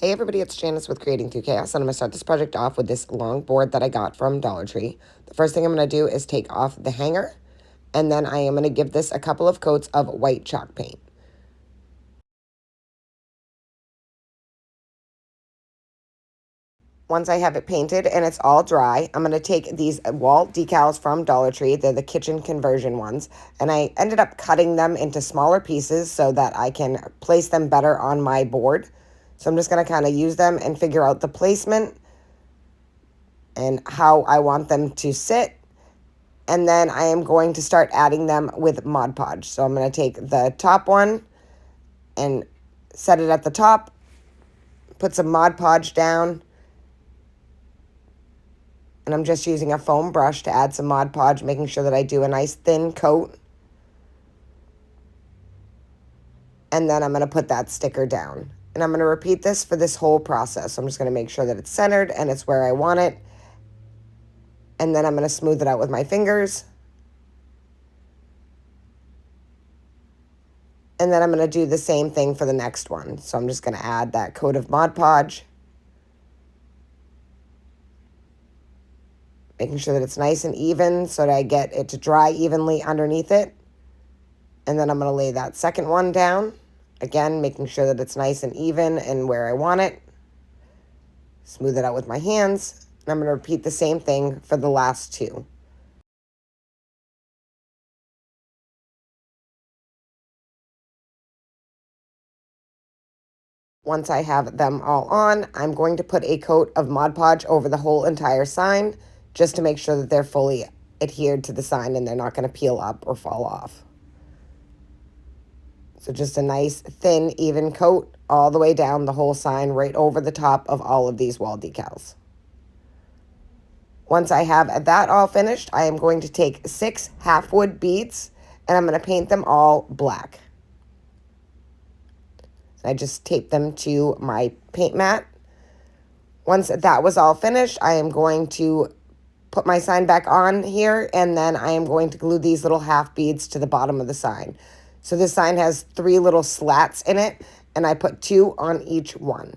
Hey everybody, it's Janice with Creating Through Chaos, and I'm going to start this project off with this long board that I got from Dollar Tree. The first thing I'm going to do is take off the hanger, and then I am going to give this a couple of coats of white chalk paint. Once I have it painted and it's all dry, I'm going to take these wall decals from Dollar Tree. They're the kitchen conversion ones, and I ended up cutting them into smaller pieces so that I can place them better on my board. So I'm just going to kind of use them and figure out the placement and how I want them to sit. And then I am going to start adding them with Mod Podge. So I'm going to take the top one and set it at the top, put some Mod Podge down, and I'm just using a foam brush to add some Mod Podge, making sure that I do a nice thin coat. And then I'm going to put that sticker down. And I'm going to repeat this for this whole process. So I'm just going to make sure that it's centered and it's where I want it. And then I'm going to smooth it out with my fingers. And then I'm going to do the same thing for the next one. So I'm just going to add that coat of Mod Podge, making sure that it's nice and even so that I get it to dry evenly underneath it. And then I'm going to lay that second one down, again, making sure that it's nice and even and where I want it. Smooth it out with my hands. And I'm going to repeat the same thing for the last two. Once I have them all on, I'm going to put a coat of Mod Podge over the whole entire sign just to make sure that they're fully adhered to the sign and they're not going to peel up or fall off. So just a nice, thin, even coat all the way down the whole sign, right over the top of all of these wall decals. Once I have that all finished, I am going to take 6 half-wood beads, and I'm going to paint them all black. I just taped them to my paint mat. Once that was all finished, I am going to put my sign back on here, and then I am going to glue these little half beads to the bottom of the sign. So this sign has 3 little slats in it, and I put 2 on each one.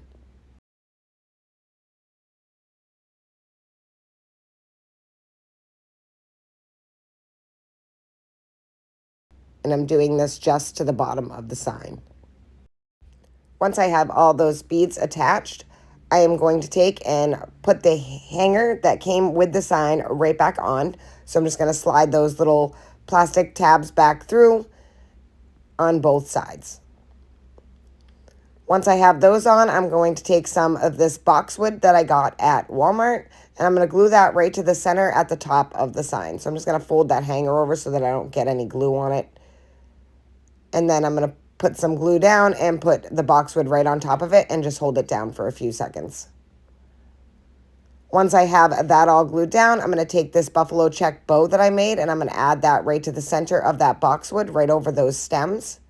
And I'm doing this just to the bottom of the sign. Once I have all those beads attached, I am going to take and put the hanger that came with the sign right back on. So I'm just going to slide those little plastic tabs back through on both sides. Once I have those on, I'm going to take some of this boxwood that I got at Walmart, and I'm going to glue that right to the center at the top of the sign. So I'm just going to fold that hanger over so that I don't get any glue on it. And then I'm going to put some glue down and put the boxwood right on top of it and just hold it down for a few seconds. Once I have that all glued down, I'm going to take this buffalo check bow that I made, and I'm going to add that right to the center of that boxwood, right over those stems.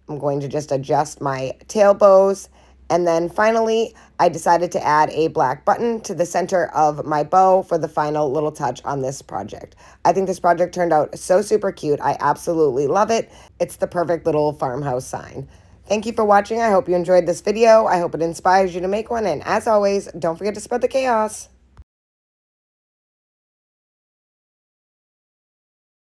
I'm going to just adjust my tail bows. And then finally, I decided to add a black button to the center of my bow for the final little touch on this project. I think this project turned out so super cute. I absolutely love it. It's the perfect little farmhouse sign. Thank you for watching. I hope you enjoyed this video. I hope it inspires you to make one. And as always, don't forget to spread the chaos.